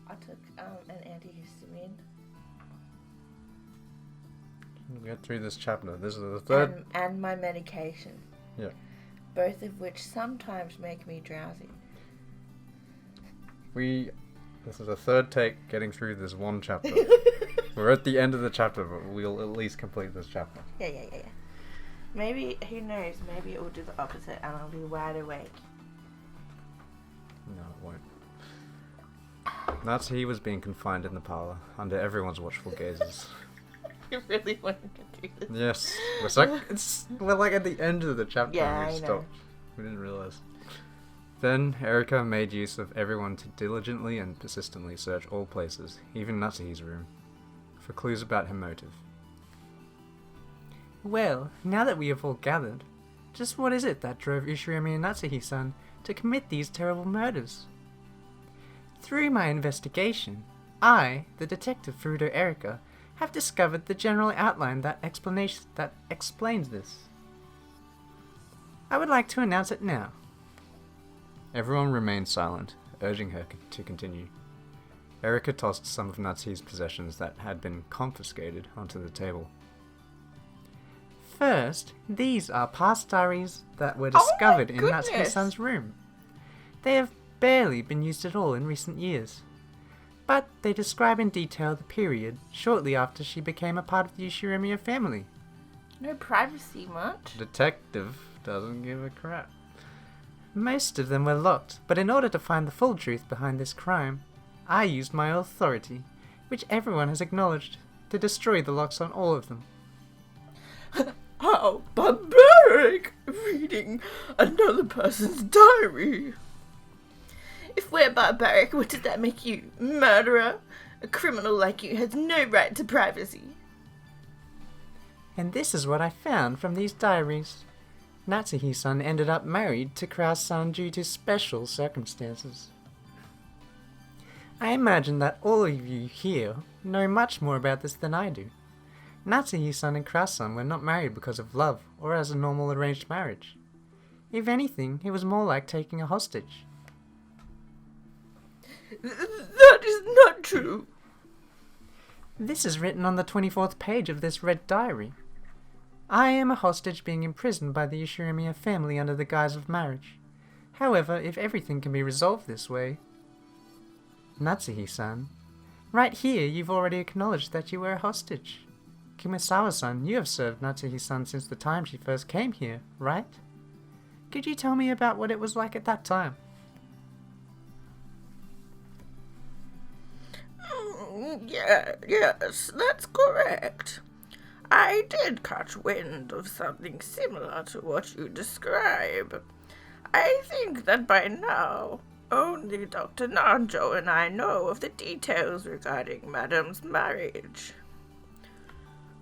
I took an antihistamine. We'll get through this chapter. This is the third. And my medication. Yeah. Both of which sometimes make me drowsy. This is the third take getting through this one chapter. We're at the end of the chapter, but we'll at least complete this chapter. Yeah. Maybe, who knows, maybe it will do the opposite and I'll be wide awake. No, it won't. Natsuhi was being confined in the parlour, under everyone's watchful gazes. You really wanted to do this? Yes. We're like at the end of the chapter Yeah, and we I know. stopped. We didn't realise. Then Erika made use of everyone to diligently and persistently search all places, even Natsuhi's room, for clues about her motive. Well, now that we have all gathered, just what is it that drove Ushirami and Natsuhi-san to commit these terrible murders? Through my investigation, I, the detective Furuto Erika, have discovered the general outline that explains this. I would like to announce it now. Everyone remained silent, urging her to continue. Erika tossed some of Natsuhi's possessions that had been confiscated onto the table. First, these are past diaries that were discovered in Natsuhi-san's room. They have barely been used at all in recent years, but they describe in detail the period shortly after she became a part of the Ushiramiya family. No privacy much. Detective doesn't give a crap. Most of them were locked, but in order to find the full truth behind this crime, I used my authority, which everyone has acknowledged, to destroy the locks on all of them. How barbaric! Reading another person's diary. If we're barbaric, what does that make you? Murderer? A criminal like you has no right to privacy. And this is what I found from these diaries. Natsuhi-san ended up married to Kraus-san due to special circumstances. I imagine that all of you here know much more about this than I do. Natsuhi-san and Kraus-san were not married because of love or as a normal arranged marriage. If anything, it was more like taking a hostage. That is not true. This is written on the 24th page of this red diary. I am a hostage being imprisoned by the Ushiramiya family under the guise of marriage. However, if everything can be resolved this way... Natsuhi-san, right here you've already acknowledged that you were a hostage. Kumasawa-san, you have served Natsuhi-san since the time she first came here, right? Could you tell me about what it was like at that time? Yes, that's correct. I did catch wind of something similar to what you describe. I think that by now, only Dr. Nanjo and I know of the details regarding Madame's marriage.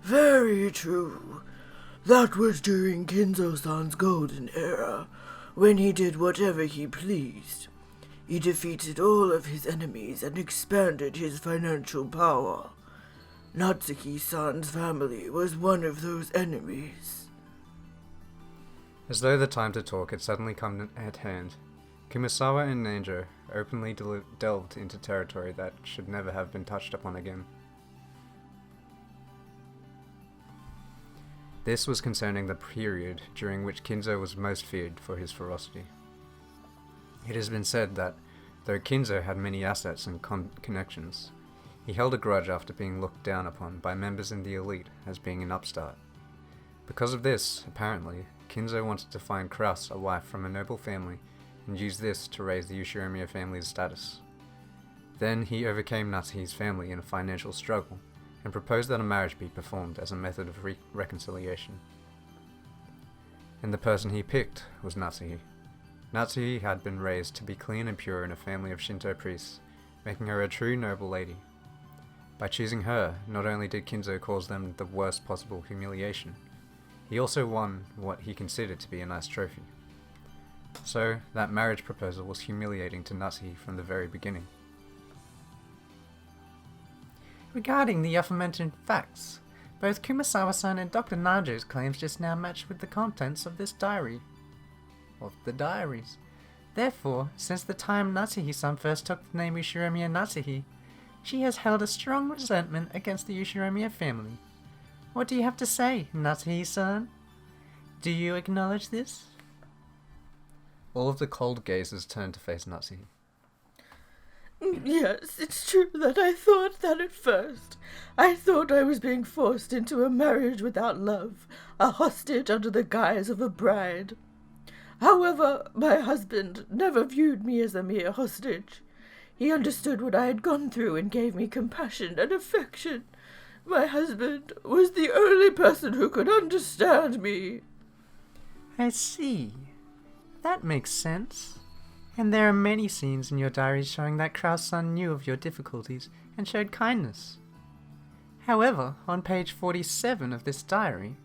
Very true. That was during Kinzo-san's golden era, when he did whatever he pleased. He defeated all of his enemies and expanded his financial power. Natsuki-san's family was one of those enemies. As though the time to talk had suddenly come at hand, Kumasawa and Nanjo openly delved into territory that should never have been touched upon again. This was concerning the period during which Kinzo was most feared for his ferocity. It has been said that, though Kinzo had many assets and connections, he held a grudge after being looked down upon by members in the elite as being an upstart. Because of this, apparently, Kinzo wanted to find Kraus a wife from a noble family and use this to raise the Ushiramiya family's status. Then he overcame Natsuhi's family in a financial struggle and proposed that a marriage be performed as a method of reconciliation. And the person he picked was Natsuhi. Natsuhi had been raised to be clean and pure in a family of Shinto priests, making her a true noble lady. By choosing her, not only did Kinzo cause them the worst possible humiliation, he also won what he considered to be a nice trophy. So, that marriage proposal was humiliating to Natsuhi from the very beginning. Regarding the aforementioned facts, both Kumasawa-san and Dr. Nanjo's claims just now match with the contents of this diary. Of the diaries. Therefore, since the time Natsuhi-san first took the name Ushiramiya Natsuhi, She has held a strong resentment against the Ushiromiya family. What do you have to say, Natsuhi-san? Do you acknowledge this? All of the cold gazes turned to face Natsuhi. Yes, it's true that I thought that at first. I thought I was being forced into a marriage without love, a hostage under the guise of a bride. However, my husband never viewed me as a mere hostage. He understood what I had gone through and gave me compassion and affection. My husband was the only person who could understand me. I see. That makes sense. And there are many scenes in your diaries showing that Kraus-san knew of your difficulties and showed kindness. However, on page 47 of this diary,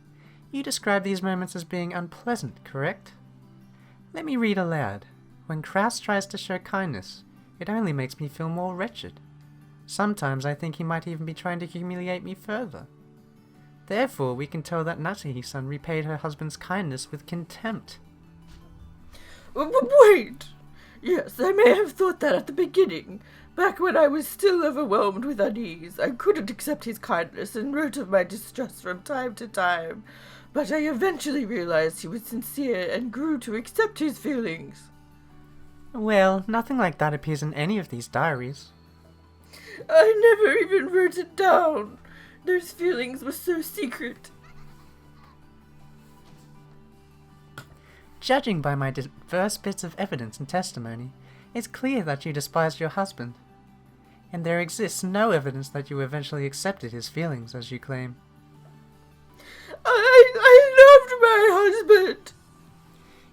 you describe these moments as being unpleasant, correct? Let me read aloud. When Kraus tries to show kindness, it only makes me feel more wretched. Sometimes I think he might even be trying to humiliate me further. Therefore, we can tell that Natsuhi-san repaid her husband's kindness with contempt. Wait! Yes, I may have thought that at the beginning. Back when I was still overwhelmed with unease, I couldn't accept his kindness and wrote of my distress from time to time. But I eventually realized he was sincere and grew to accept his feelings. Well, nothing like that appears in any of these diaries. I never even wrote it down. Those feelings were so secret. Judging by my diverse bits of evidence and testimony, it's clear that you despised your husband. And there exists no evidence that you eventually accepted his feelings, as you claim. I loved my husband!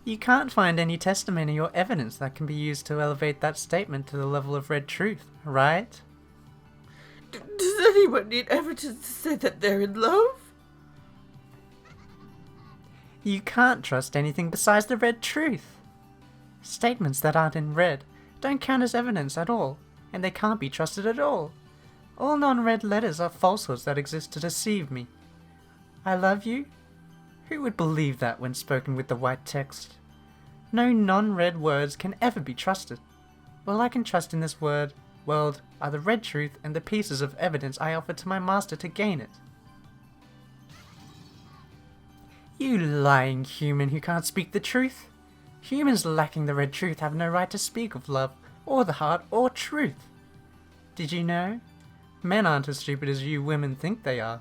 You can't find any testimony or evidence that can be used to elevate that statement to the level of red truth, right? Does anyone need evidence to say that they're in love? You can't trust anything besides the red truth. Statements that aren't in red don't count as evidence at all, and they can't be trusted at all. All non-red letters are falsehoods that exist to deceive me. I love you? Who would believe that when spoken with the white text? No non-red words can ever be trusted. All I can trust in this world are the red truth and the pieces of evidence I offered to my master to gain it. You lying human who can't speak the truth! Humans lacking the red truth have no right to speak of love, or the heart, or truth. Did you know? Men aren't as stupid as you women think they are.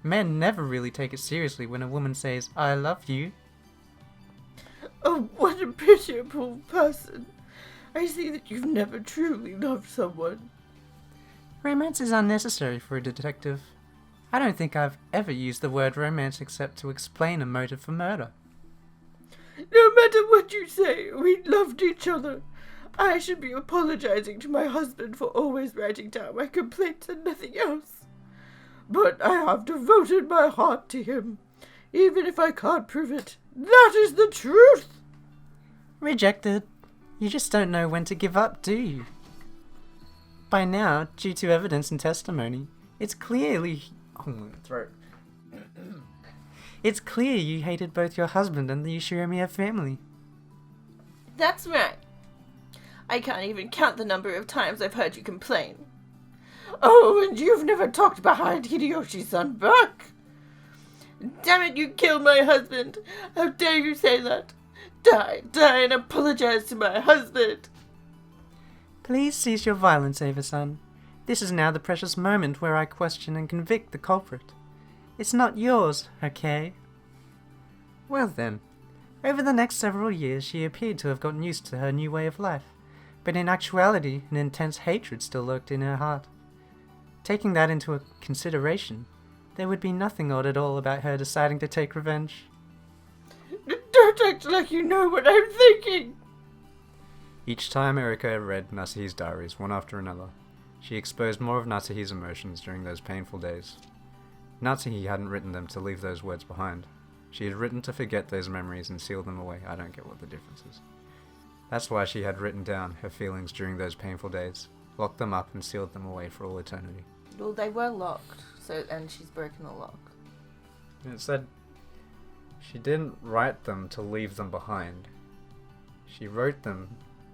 Men never really take it seriously when a woman says, "I love you." Oh, what a pitiable person. I see that you've never truly loved someone. Romance is unnecessary for a detective. I don't think I've ever used the word romance except to explain a motive for murder. No matter what you say, we loved each other. I should be apologizing to my husband for always writing down my complaints and nothing else. But I have devoted my heart to him, even if I can't prove it. That is the truth! Rejected. You just don't know when to give up, do you? By now, due to evidence and testimony, it's clearly... Oh, my throat. It's clear you hated both your husband and the Ushiromiya family. That's right. I can't even count the number of times I've heard you complain. Oh, and you've never talked behind Hideyoshi-san's back. Damn it, you killed my husband. How dare you say that? Die and apologize to my husband. Please cease your violence, Ava-san. This is now the precious moment where I question and convict the culprit. It's not yours, okay? Well then, over the next several years she appeared to have gotten used to her new way of life, but in actuality an intense hatred still lurked in her heart. Taking that into consideration, there would be nothing odd at all about her deciding to take revenge. Don't act like you know what I'm thinking! Each time Erika read Natsuhi's diaries, one after another, she exposed more of Natsuhi's emotions during those painful days. Natsuhi hadn't written them to leave those words behind. She had written to forget those memories and seal them away. I don't get what the difference is. That's why she had written down her feelings during those painful days, locked them up and sealed them away for all eternity. Well, they were locked, and she's broken the lock. It said she didn't write them to leave them behind. She wrote them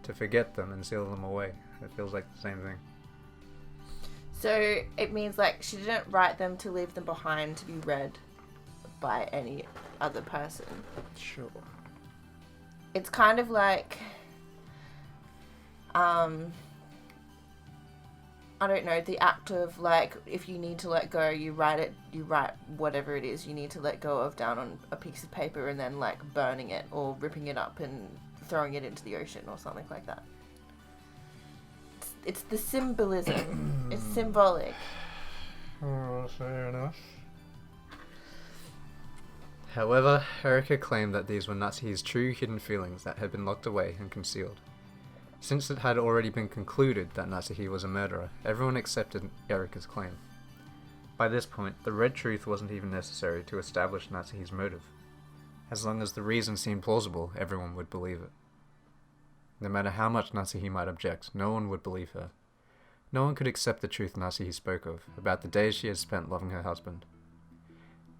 to forget them and seal them away. It feels like the same thing. So it means like she didn't write them to leave them behind to be read by any other person. Sure. It's kind of like, I don't know, the act of like, if you need to let go, you write whatever it is you need to let go of down on a piece of paper and then like burning it or ripping it up and throwing it into the ocean or something like that. It's the symbolism. It's symbolic. Oh, fair enough. However, Erika claimed that these were Natsuhi's true hidden feelings that had been locked away and concealed. Since it had already been concluded that Natsuhi was a murderer, everyone accepted Erika's claim. By this point, the red truth wasn't even necessary to establish Natsuhi's motive. As long as the reason seemed plausible, everyone would believe it. No matter how much Natsuhi might object, no one would believe her. No one could accept the truth Natsuhi spoke of, about the days she had spent loving her husband.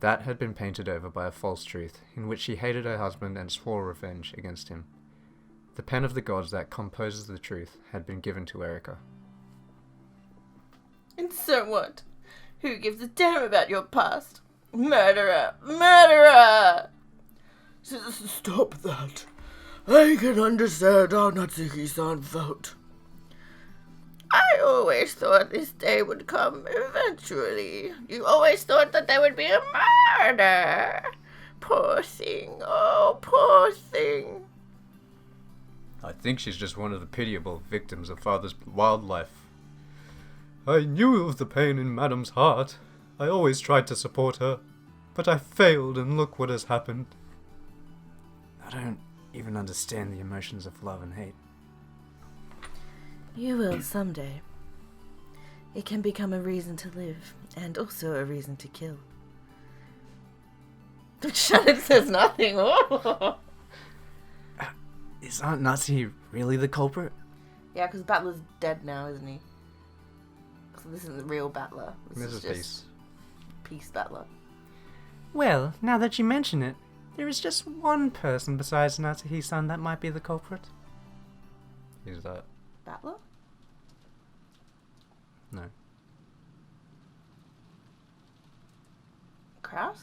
That had been painted over by a false truth, in which she hated her husband and swore revenge against him. The pen of the gods that composes the truth had been given to Erika. And so what? Who gives a damn about your past? Murderer! Murderer! Stop that. I can understand how Natsuki-san felt. I always thought this day would come eventually. You always thought that there would be a murder. Poor thing. Oh, poor thing. I think she's just one of the pitiable victims of father's wildlife. I knew of the pain in Madam's heart. I always tried to support her, but I failed, and look what has happened. I don't even understand the emotions of love and hate. You will someday. It can become a reason to live, and also a reason to kill. Shannon says nothing. Is Aunt Natsuhi really the culprit? Yeah, because Battler's dead now, isn't he? So this isn't the real Battler. This is just Peace Battler. Well, now that you mention it, there is just one person besides Natsuhi-san that might be the culprit. Who's that? Battler? No. Kraus?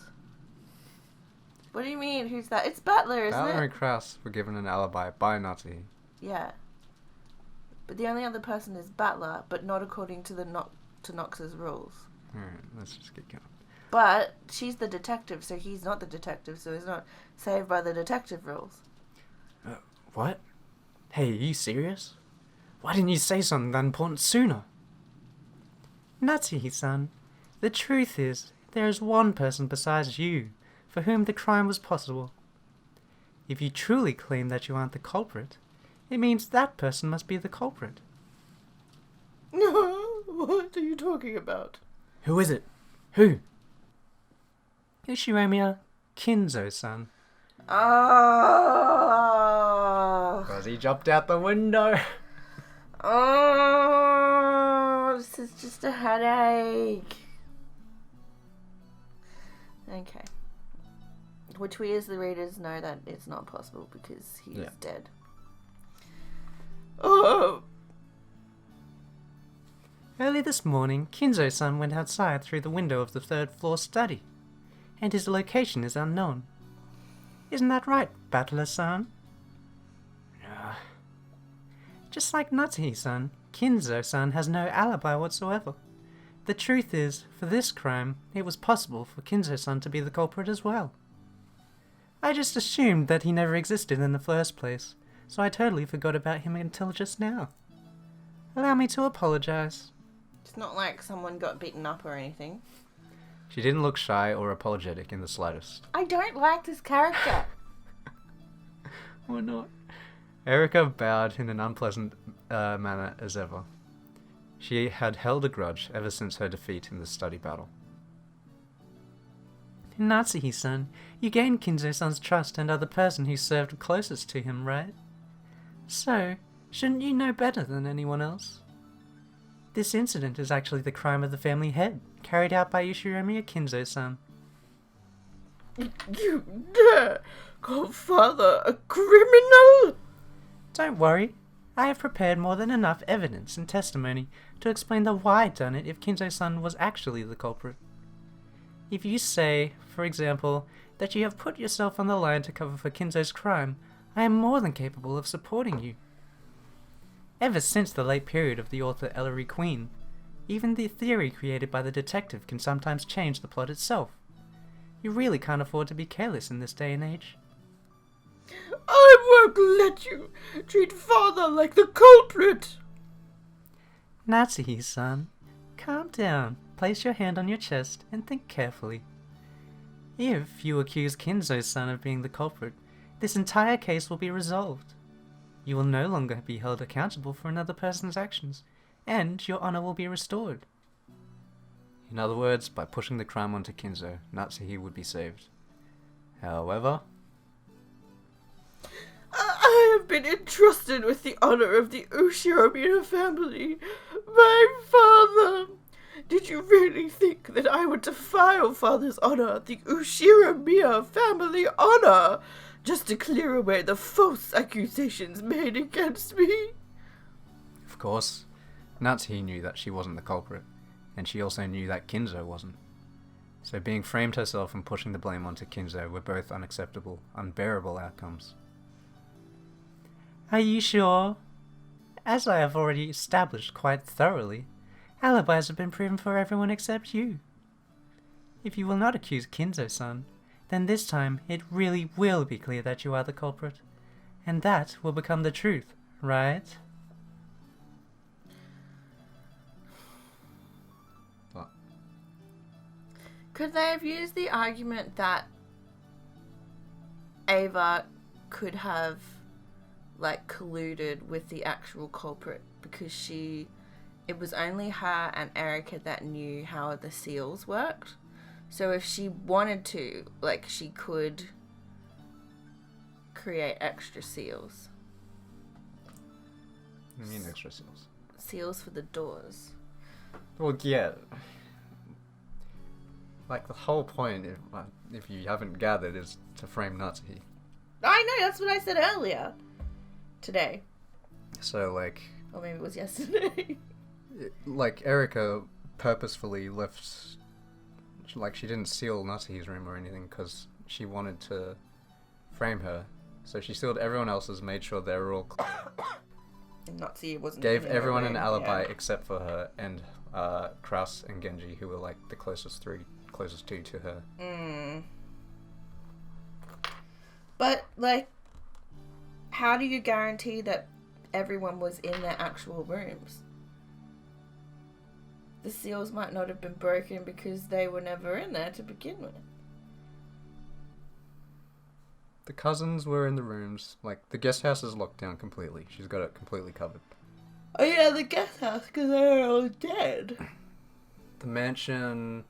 What do you mean? Who's that? It's Battler, isn't Battler it? and Kraus were given an alibi by Natsuhi. Yeah. But the only other person is Battler, but not according to the to Nox's rules. Alright, let's just get going. But she's the detective, so he's not the detective, so he's not saved by the detective rules. What? Hey, are you serious? Why didn't you say something that important sooner? Natsuhi-san, the truth is, there is one person besides you for whom the crime was possible. If you truly claim that you aren't the culprit, it means that person must be the culprit. What are you talking about? Who is it? Who? Ushiramiya Kinzo-san. Oh. Because he jumped out the window. Oh, this is just a headache. Okay. Which we as the readers know that it's not possible because he is dead. Oh. Early this morning, Kinzo-san went outside through the window of the third-floor study, and his location is unknown. Isn't that right, Battler-san? Just like Natsuhi-san, Kinzo-san has no alibi whatsoever. The truth is, for this crime, it was possible for Kinzo-san to be the culprit as well. I just assumed that he never existed in the first place, so I totally forgot about him until just now. Allow me to apologize. It's not like someone got beaten up or anything. She didn't look shy or apologetic in the slightest. I don't like this character. Why not? Erika bowed in an unpleasant manner as ever. She had held a grudge ever since her defeat in the study battle. Natsuhi-san, you gained Kinzo-san's trust and are the person who served closest to him, right? So, shouldn't you know better than anyone else? This incident is actually the crime of the family head, carried out by Ushiramiya Kinzo-san. You dare call father a criminal? Don't worry. I have prepared more than enough evidence and testimony to explain the why done it if Kinzo-san was actually the culprit. If you say, for example, that you have put yourself on the line to cover for Kinzo's crime, I am more than capable of supporting you. Ever since the late period of the author Ellery Queen, even the theory created by the detective can sometimes change the plot itself. You really can't afford to be careless in this day and age. I won't let you treat father like the culprit! Natsuhi-san, calm down, place your hand on your chest, and think carefully. If you accuse Kinzo-san of being the culprit, this entire case will be resolved. You will no longer be held accountable for another person's actions, and your honor will be restored. In other words, by pushing the crime onto Kinzo, Natsuhi would be saved. However, I have been entrusted with the honor of the Ushiromina family. My father! Did you really think that I would defile father's honor, the Ushiromina family honor, just to clear away the false accusations made against me? of course, Natsuhi knew that she wasn't the culprit, and she also knew that Kinzo wasn't. So being framed herself and pushing the blame onto Kinzo were both unacceptable, unbearable outcomes. Are you sure? As I have already established quite thoroughly, alibis have been proven for everyone except you. If you will not accuse Kinzo-san, then this time it really will be clear that you are the culprit, and that will become the truth, right? What? Could they have used the argument that Ava could have colluded with the actual culprit because it was only her and Erica that knew how the seals worked? So if she wanted to, she could create extra seals. What do you mean extra seals? Seals for the doors. Well, yeah. The whole point, if you haven't gathered, is to frame Natsuhi. I know, that's what I said earlier. Today. So, Or maybe it was yesterday. Erica purposefully left... she didn't seal Natsuhi's room or anything because she wanted to frame her. So she sealed everyone else's, made sure they were all clear. And Natsuhi wasn't... Gave everyone an alibi except for her and Kraus and Genji, who were the closest two to her. But, how do you guarantee that everyone was in their actual rooms? The seals might not have been broken because they were never in there to begin with. The cousins were in the rooms. The guest house is locked down completely. She's got it completely covered. Oh yeah, the guest house, because they're all dead. The mansion...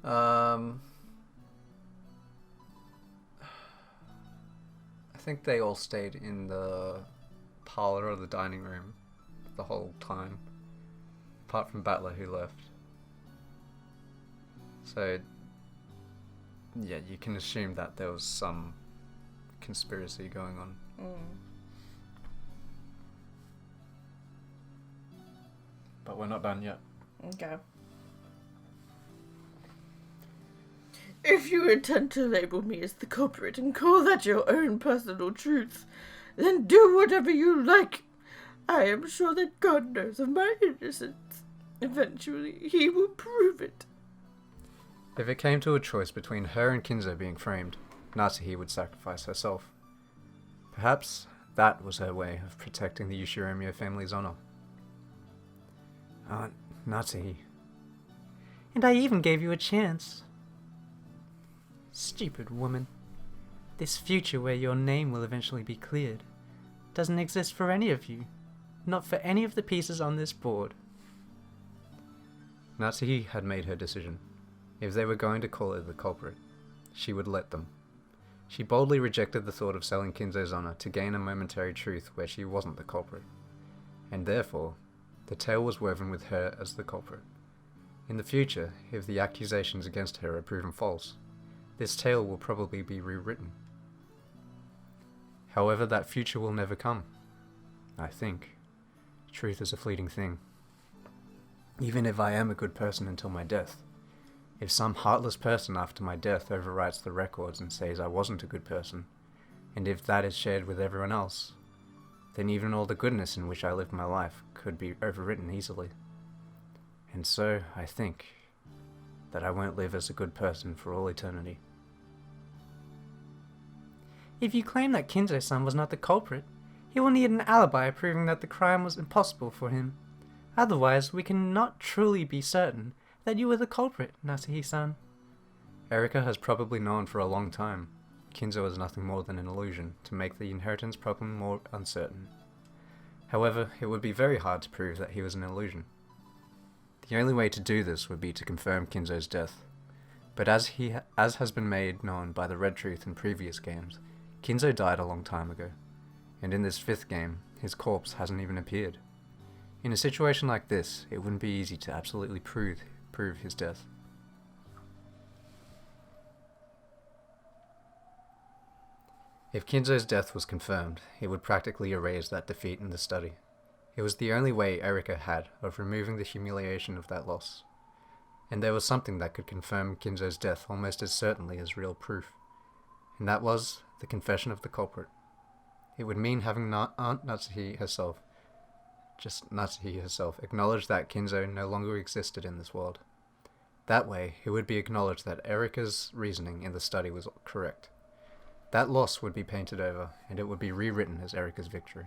I think they all stayed in the parlor or the dining room the whole time, apart from Battler, who left. So, yeah, you can assume that there was some conspiracy going on. But we're not done yet. Okay. If you intend to label me as the culprit and call that your own personal truth, then do whatever you like. I am sure that God knows of my innocence. Eventually, he will prove it. If it came to a choice between her and Kinzo being framed, Natsuhi would sacrifice herself. Perhaps that was her way of protecting the Yushiromiya family's honor. Natsuhi. And I even gave you a chance. Stupid woman. This future where your name will eventually be cleared doesn't exist for any of you. Not for any of the pieces on this board. Natsuhi had made her decision. If they were going to call her the culprit, she would let them. She boldly rejected the thought of selling Kinzo's honor to gain a momentary truth where she wasn't the culprit. And therefore, the tale was woven with her as the culprit. In the future, if the accusations against her are proven false, this tale will probably be rewritten. However, that future will never come. I think, truth is a fleeting thing. Even if I am a good person until my death, if some heartless person after my death overwrites the records and says I wasn't a good person, and if that is shared with everyone else, then even all the goodness in which I lived my life could be overwritten easily. And so, I think that I won't live as a good person for all eternity. If you claim that Kinzo-san was not the culprit, he will need an alibi proving that the crime was impossible for him. Otherwise, we cannot truly be certain that you were the culprit, Natsuhi-san. Erika has probably known for a long time Kinzo is nothing more than an illusion to make the inheritance problem more uncertain. However, it would be very hard to prove that he was an illusion. The only way to do this would be to confirm Kinzo's death. But as has been made known by the Red Truth in previous games, Kinzo died a long time ago, and in this 5th game, his corpse hasn't even appeared. In a situation like this, it wouldn't be easy to absolutely prove his death. If Kinzo's death was confirmed, it would practically erase that defeat in the study. It was the only way Erika had of removing the humiliation of that loss. And there was something that could confirm Kinzo's death almost as certainly as real proof. And that was the confession of the culprit. It would mean having Aunt Natsuhi herself, acknowledge that Kinzo no longer existed in this world. That way, it would be acknowledged that Erika's reasoning in the study was correct. That loss would be painted over, and it would be rewritten as Erika's victory.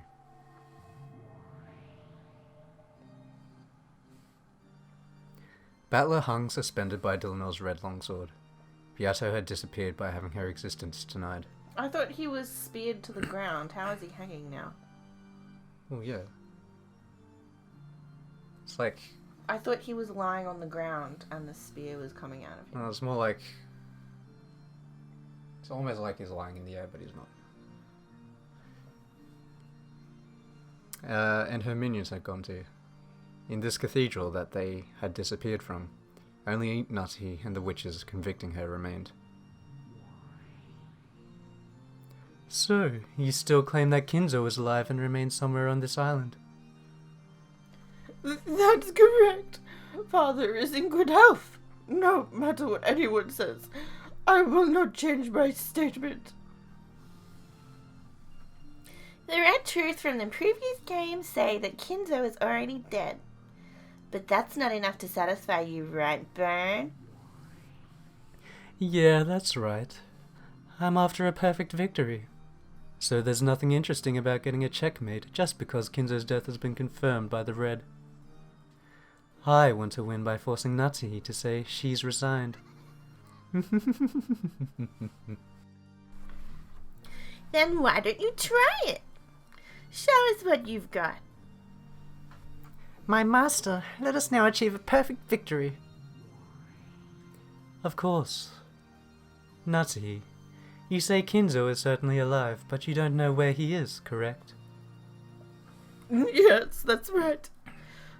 Battler hung suspended by Dilinor's red longsword. Beato had disappeared by having her existence denied. I thought he was speared to the ground. How is he hanging now? Oh yeah. It's like... I thought he was lying on the ground and the spear was coming out of him. No, it's more like... It's almost like he's lying in the air, but he's not. And her minions had gone too. In this cathedral that they had disappeared from, only Natsuhi and the witches convicting her remained. So, you still claim that Kinzo is alive and remains somewhere on this island? That's correct. Father is in good health. No matter what anyone says, I will not change my statement. The Red Truth from the previous game say that Kinzo is already dead. But that's not enough to satisfy you, right, Burn? Yeah, that's right. I'm after a perfect victory. So there's nothing interesting about getting a checkmate just because Kinzo's death has been confirmed by the Red. I want to win by forcing Natsuhi to say she's resigned. Then why don't you try it? Show us what you've got. My master, let us now achieve a perfect victory. Of course. Natsuhi, you say Kinzo is certainly alive, but you don't know where he is, correct? Yes, that's right.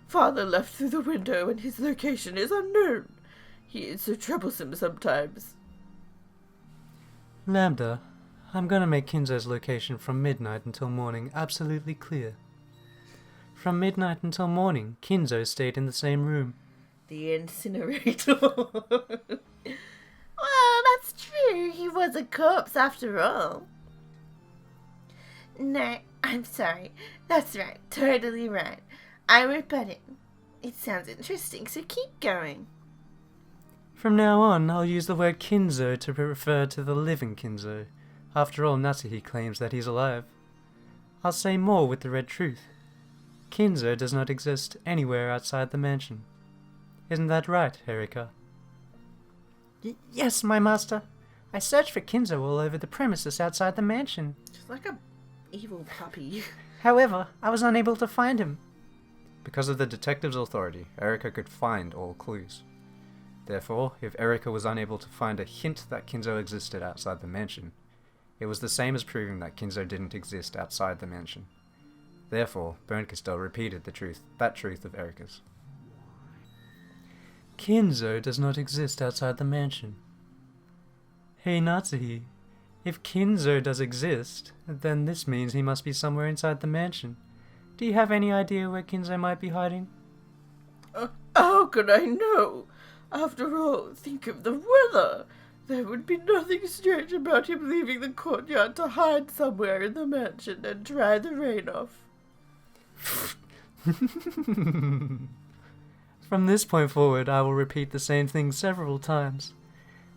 Father left through the window and his location is unknown. He is so troublesome sometimes. Lambda, I'm gonna make Kinzo's location from midnight until morning absolutely clear. From midnight until morning, Kinzo stayed in the same room. The incinerator. Well, that's true. He was a corpse after all. No, I'm sorry. That's right. Totally right. I rebut it. It sounds interesting, so keep going. From now on, I'll use the word Kinzo to refer to the living Kinzo. After all, Natsuhi claims that he's alive. I'll say more with the Red Truth. Kinzo does not exist anywhere outside the mansion. Isn't that right, Erika? Yes, my master. I searched for Kinzo all over the premises outside the mansion. Just like a evil puppy. However, I was unable to find him. Because of the detective's authority, Erika could find all clues. Therefore, if Erika was unable to find a hint that Kinzo existed outside the mansion, it was the same as proving that Kinzo didn't exist outside the mansion. Therefore, Berncastel repeated that truth of Erika's. Kinzo does not exist outside the mansion. Hey Natsuhi, if Kinzo does exist, then this means he must be somewhere inside the mansion. Do you have any idea where Kinzo might be hiding? How could I know? After all, think of the weather. There would be nothing strange about him leaving the courtyard to hide somewhere in the mansion and dry the rain off. From this point forward, I will repeat the same thing several times.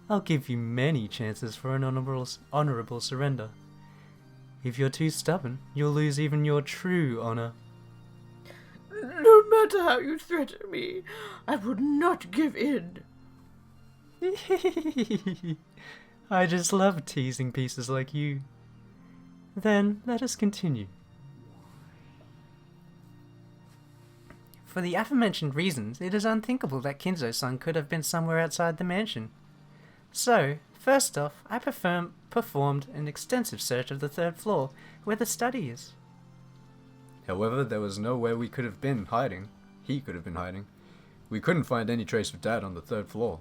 I'll give you many chances for an honorable surrender. If you're too stubborn, you'll lose even your true honor. No matter how you threaten me, I would not give in. I just love teasing pieces like you. Then, let us continue. For the aforementioned reasons, it is unthinkable that Kinzo-san could have been somewhere outside the mansion. So, first off, I performed an extensive search of the 3rd floor, where the study is. However, there was nowhere we could have been hiding. He could have been hiding. We couldn't find any trace of Dad on the 3rd floor.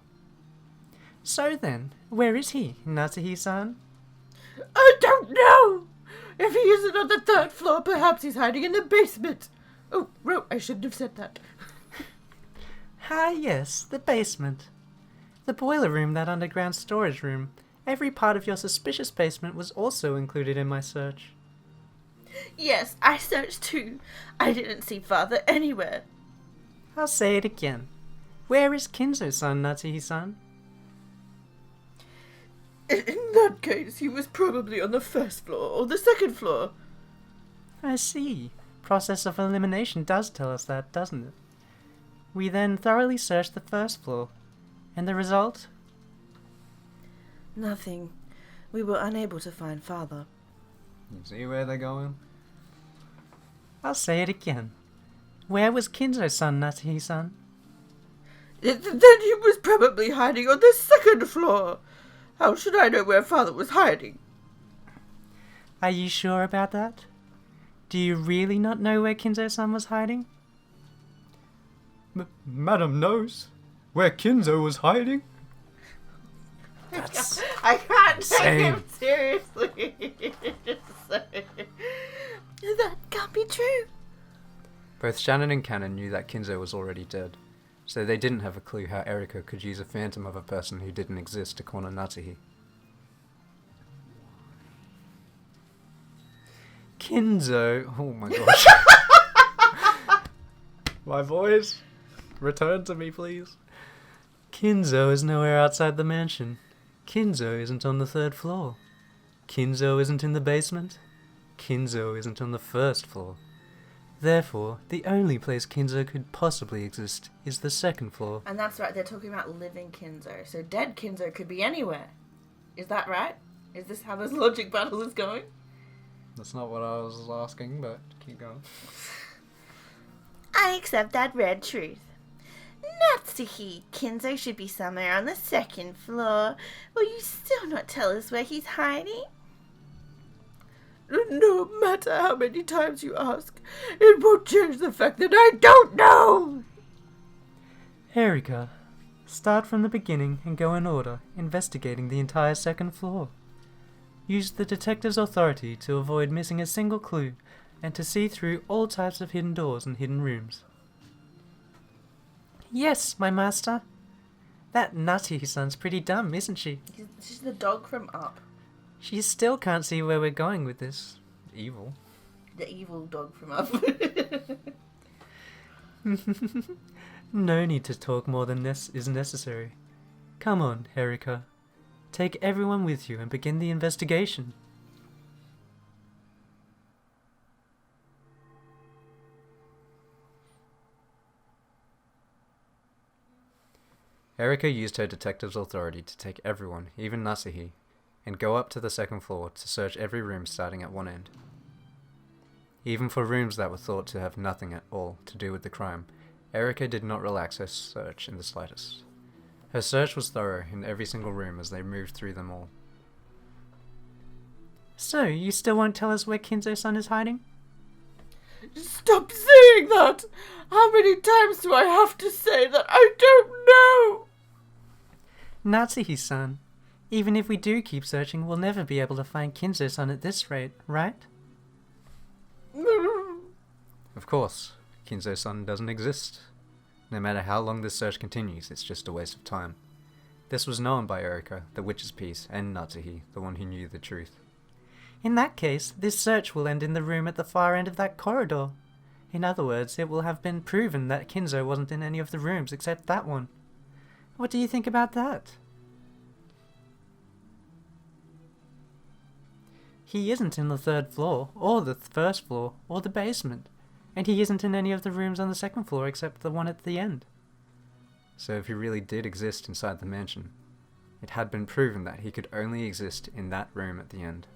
So then, where is he, Natsuhi-san? I don't know! If he isn't on the 3rd floor, perhaps he's hiding in the basement. Oh, no, I shouldn't have said that. Ah, yes, the basement. The boiler room, that underground storage room. Every part of your suspicious basement was also included in my search. Yes, I searched too. I didn't see Father anywhere. I'll say it again. Where is Kinzo-san, Natsuhi-san? In that case, he was probably on the 1st floor or the 2nd floor. I see. Process of elimination does tell us that, doesn't it? We then thoroughly searched the 1st floor. And the result? Nothing. We were unable to find Father. You see where they're going? I'll say it again. Where was Kinzo-san, Natsuhi-san? Then he was probably hiding on the 2nd floor. How should I know where Father was hiding? Are you sure about that? Do you really not know where Kinzo-san was hiding? Madam knows where Kinzo was hiding. That's I can't take Same. him seriously. That can't be true. Both Shannon and Cannon knew that Kinzo was already dead, so they didn't have a clue how Erika could use a phantom of a person who didn't exist to corner Natsuhi. Kinzo. Oh my gosh. My voice. Return to me, please. Kinzo is nowhere outside the mansion. Kinzo isn't on the 3rd floor. Kinzo isn't in the basement. Kinzo isn't on the 1st floor. Therefore, the only place Kinzo could possibly exist is the 2nd floor. And that's right, they're talking about living Kinzo. So dead Kinzo could be anywhere. Is that right? Is this how this logic battle is going? That's not what I was asking, but keep going. I accept that red truth. Natsuhi, Kinzo should be somewhere on the 2nd floor. Will you still not tell us where he's hiding? No matter how many times you ask, it won't change the fact that I don't know! Erika, start from the beginning and go in order, investigating the entire 2nd floor. Use the detective's authority to avoid missing a single clue and to see through all types of hidden doors and hidden rooms. Yes, my master. That Natsuhi-san's pretty dumb, isn't she? She's the dog from Up. She still can't see where we're going with this. Evil. The evil dog from Up. No need to talk more than is necessary. Come on, Erika. Take everyone with you and begin the investigation. Erika used her detective's authority to take everyone, even Natsuhi, and go up to the 2nd floor to search every room starting at one end. Even for rooms that were thought to have nothing at all to do with the crime, Erika did not relax her search in the slightest. Her search was thorough in every single room as they moved through them all. So, you still won't tell us where Kinzo-san is hiding? Stop saying that! How many times do I have to say that I don't know? Natsuhi-san, even if we do keep searching, we'll never be able to find Kinzo-san at this rate, right? Of course, Kinzo-san doesn't exist. No matter how long this search continues, it's just a waste of time. This was known by Erika, the witch's piece, and Natsuhi, the one who knew the truth. In that case, this search will end in the room at the far end of that corridor. In other words, it will have been proven that Kinzo wasn't in any of the rooms except that one. What do you think about that? He isn't in the 3rd floor, or the 1st floor, or the basement. And he isn't in any of the rooms on the 2nd floor except the one at the end. So if he really did exist inside the mansion, it had been proven that he could only exist in that room at the end.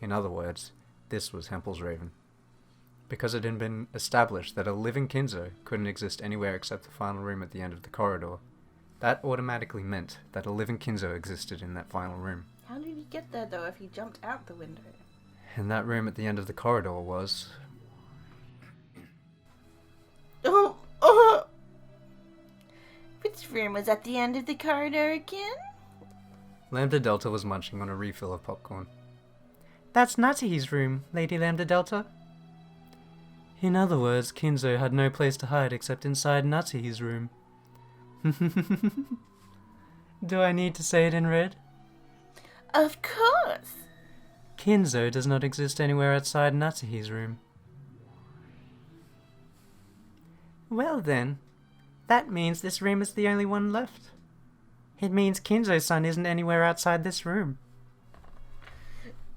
In other words, this was Hempel's Raven. Because it had been established that a living Kinzo couldn't exist anywhere except the final room at the end of the corridor, that automatically meant that a living Kinzo existed in that final room. How did he get there, though, if he jumped out the window? And that room at the end of the corridor was... Which room was at the end of the corridor again? Lambda Delta was munching on a refill of popcorn. That's Natsuhi's room, Lady Lambda Delta. In other words, Kinzo had no place to hide except inside Natsuhi's room. Do I need to say it in red? Of course! Kinzo does not exist anywhere outside Natsuhi's room. Well then, that means this room is the only one left. It means Kinzo-san isn't anywhere outside this room.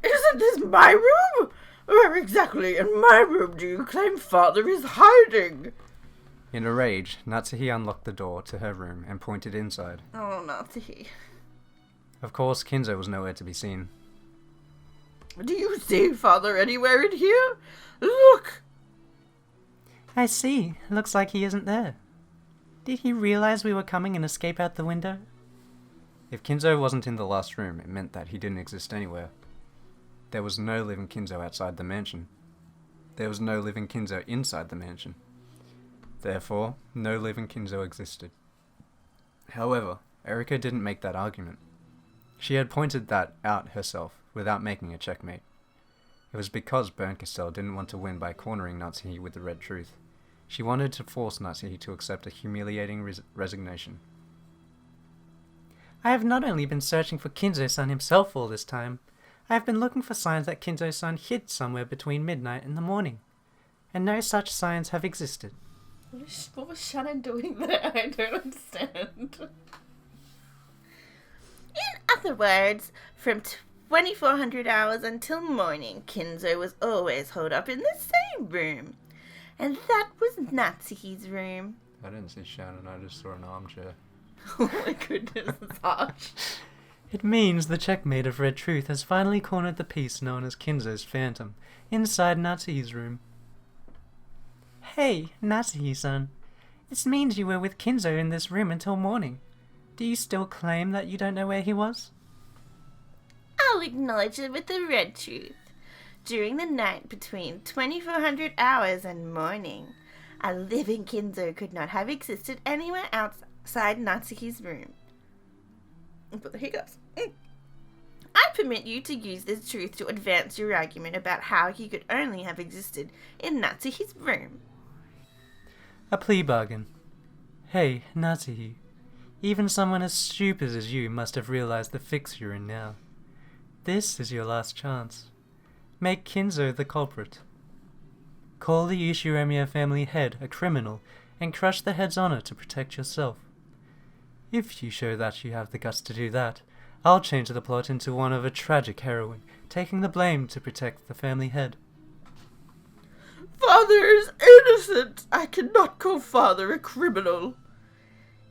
Isn't this my room? Where exactly in my room do you claim father is hiding? In a rage, Natsuhi unlocked the door to her room and pointed inside. Oh, Natsuhi. Of course, Kinzo was nowhere to be seen. Do you see father anywhere in here? Look! I see. Looks like he isn't there. Did he realize we were coming and escape out the window? If Kinzo wasn't in the last room, it meant that he didn't exist anywhere. There was no living Kinzo outside the mansion. There was no living Kinzo inside the mansion. Therefore, no living Kinzo existed. However, Erika didn't make that argument. She had pointed that out herself, without making a checkmate. It was because Berncastel didn't want to win by cornering Natsuhi with the red truth. She wanted to force Natsuhi to accept a humiliating resignation. I have not only been searching for Kinzo-san himself all this time, I have been looking for signs that Kinzo-san hid somewhere between midnight and the morning, and no such signs have existed. What was Shannon doing there? I don't understand. In other words, from 2400 hours until morning, Kinzo was always holed up in the same room. And that was Natsuhi's room. I didn't see Shannon, I just saw an armchair. Oh my goodness, it's harsh. It means the checkmate of Red Truth has finally cornered the piece known as Kinzo's Phantom, inside Natsuhi's room. Hey, Natsuhi-san. This means you were with Kinzo in this room until morning. Do you still claim that you don't know where he was? I'll acknowledge it with the red truth. During the night between 2400 hours and morning, a living Kinzo could not have existed anywhere outside Natsuhi's room. But the hiccups. I permit you to use this truth to advance your argument about how he could only have existed in Natsuhi's room. A plea bargain. Hey, Natsuhi. Even someone as stupid as you must have realized the fix you're in now. This is your last chance. Make Kinzo the culprit. Call the Ushiremiya family head a criminal and crush the head's honor to protect yourself. If you show that you have the guts to do that, I'll change the plot into one of a tragic heroine, taking the blame to protect the family head. Father is innocent! I cannot call father a criminal.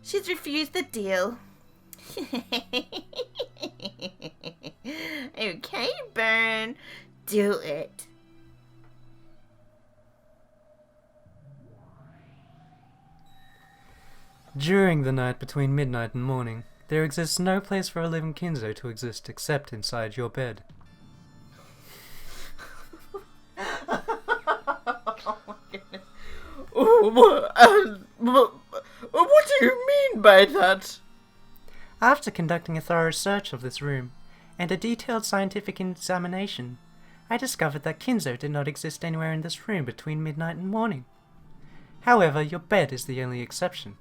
She's refused the deal. Okay, Burn. Do it. During the night between midnight and morning, there exists no place for a living Kinzo to exist except inside your bed. Oh my goodness. What do you mean by that? After conducting a thorough search of this room, and a detailed scientific examination, I discovered that Kinzo did not exist anywhere in this room between midnight and morning. However, your bed is the only exception.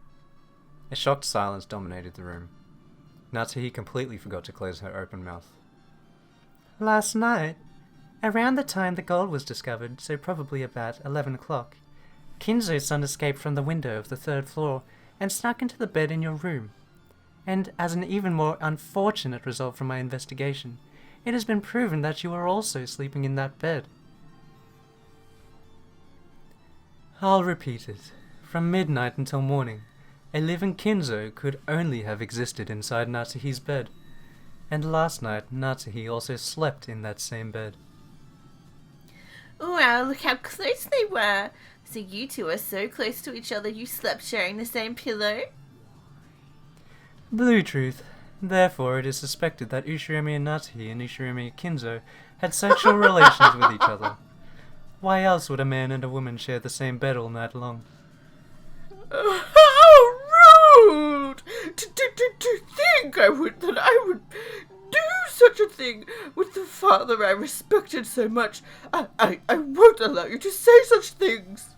A shocked silence dominated the room. Natsuhi completely forgot to close her open mouth. Last night, around the time the gold was discovered, so probably about 11 o'clock, Kinzo-san escaped from the window of the 3rd floor and snuck into the bed in your room. And as an even more unfortunate result from my investigation, it has been proven that you were also sleeping in that bed. I'll repeat it. From midnight until morning, a living Kinzo could only have existed inside Natsuhi's bed. And last night, Natsuhi also slept in that same bed. Wow, look how close they were. So you two are so close to each other you slept sharing the same pillow? Blue truth. Therefore, it is suspected that Ushirimi and Natsuhi and Ushirimi Kinzo had sexual relations with each other. Why else would a man and a woman share the same bed all night long? How rude! To think that I would do such a thing with the father I respected so much. I won't allow you to say such things.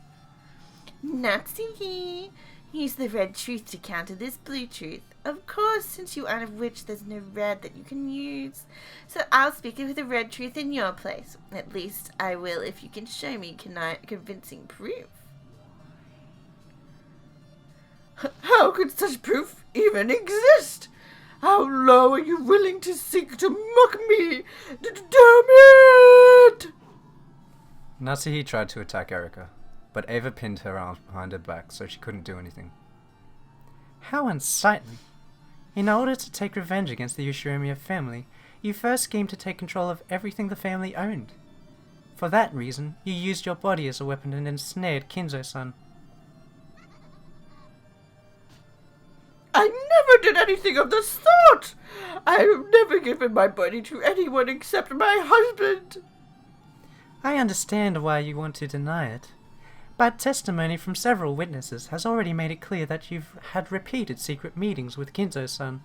Natsuhi, use the red truth to counter this blue truth. Of course, since you aren't a witch, there's no red that you can use. So I'll speak with the red truth in your place. At least I will if you can show me convincing proof. How could such proof even exist? How low are you willing to sink to mock me? Damn it! Natsuhi tried to attack Erika, but Ava pinned her arms behind her back so she couldn't do anything. How unsightly. In order to take revenge against the Ushirimiya family, you first schemed to take control of everything the family owned. For that reason, you used your body as a weapon and ensnared Kinzo-san. I never did anything of the sort! I have never given my body to anyone except my husband! I understand why you want to deny it, but testimony from several witnesses has already made it clear that you've had repeated secret meetings with Kinzo-san.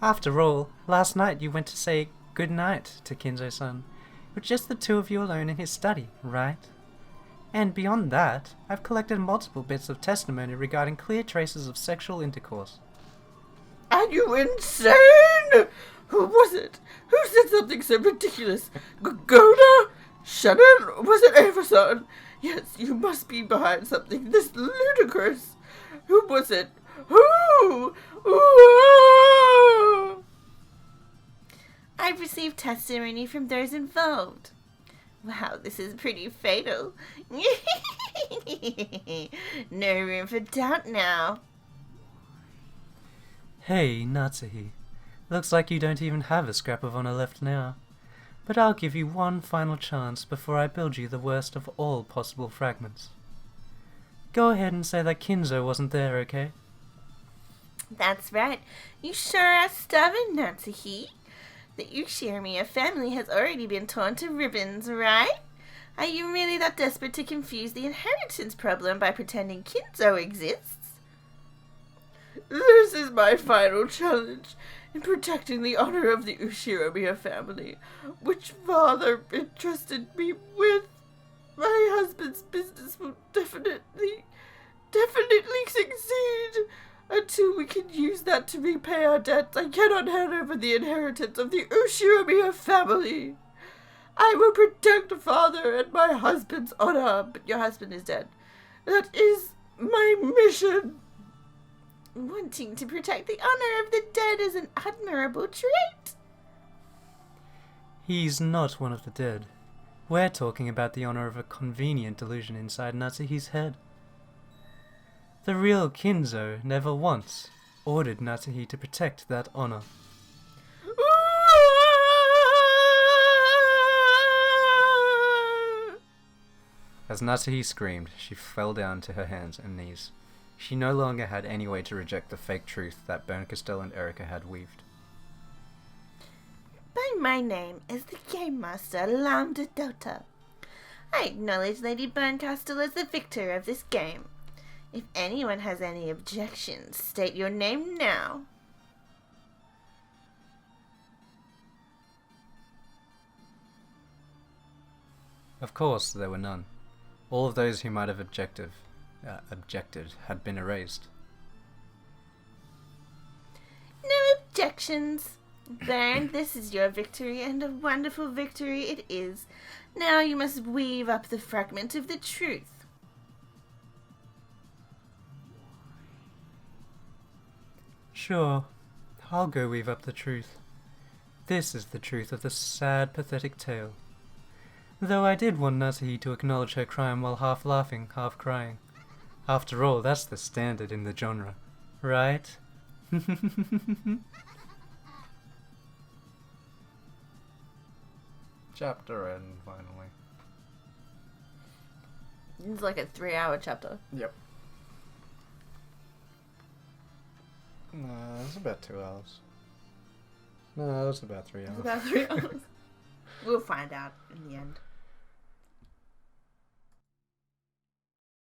After all, last night you went to say good night to Kinzo-san, with just the two of you alone in his study, right? And beyond that, I've collected multiple bits of testimony regarding clear traces of sexual intercourse. Are you insane? Who was it? Who said something so ridiculous? Gona? Shannon? Was it Ava-san? Yes, you must be behind something this ludicrous. Who was it? Who? Ooh! I've received testimony from those involved. Wow, this is pretty fatal. No room for doubt now. Hey, Natsuhi. Looks like you don't even have a scrap of honor left now. But I'll give you one final chance before I build you the worst of all possible fragments. Go ahead and say that Kinzo wasn't there, okay? That's right. You sure are stubborn, Natsuhi. The Ushirimiya family has already been torn to ribbons, right? Are you really that desperate to confuse the inheritance problem by pretending Kinzo exists? This is my final challenge in protecting the honor of the Ushirimiya family, which father entrusted me with. My husband's business will definitely succeed. Until we can use that to repay our debts, I cannot hand over the inheritance of the Ushirimiya family. I will protect father and my husband's honor, but your husband is dead. That is my mission. Wanting to protect the honor of the dead is an admirable trait. He's not one of the dead. We're talking about the honor of a convenient delusion inside Natsuhi's head. The real Kinzo never once ordered Natsuhi to protect that honor. As Natsuhi screamed, she fell down to her hands and knees. She no longer had any way to reject the fake truth that Berncastel and Erika had weaved. By my name is the Game Master Lambda Delta. I acknowledge Lady Berncastel as the victor of this game. If anyone has any objections, state your name now. Of course, there were none. All of those who might have objected had been erased. No objections. Baron, this is your victory, and a wonderful victory it is. Now you must weave up the fragment of the truth. Sure, I'll go weave up the truth. This is the truth of the sad, pathetic tale. Though I did want Nasuhi to acknowledge her crime while half laughing, half crying. After all, that's the standard in the genre, right? Chapter end, finally. It's like a 3-hour chapter. Yep. No, it's about 2 hours. No, it's about 3 hours. It's about 3 hours. We'll find out in the end.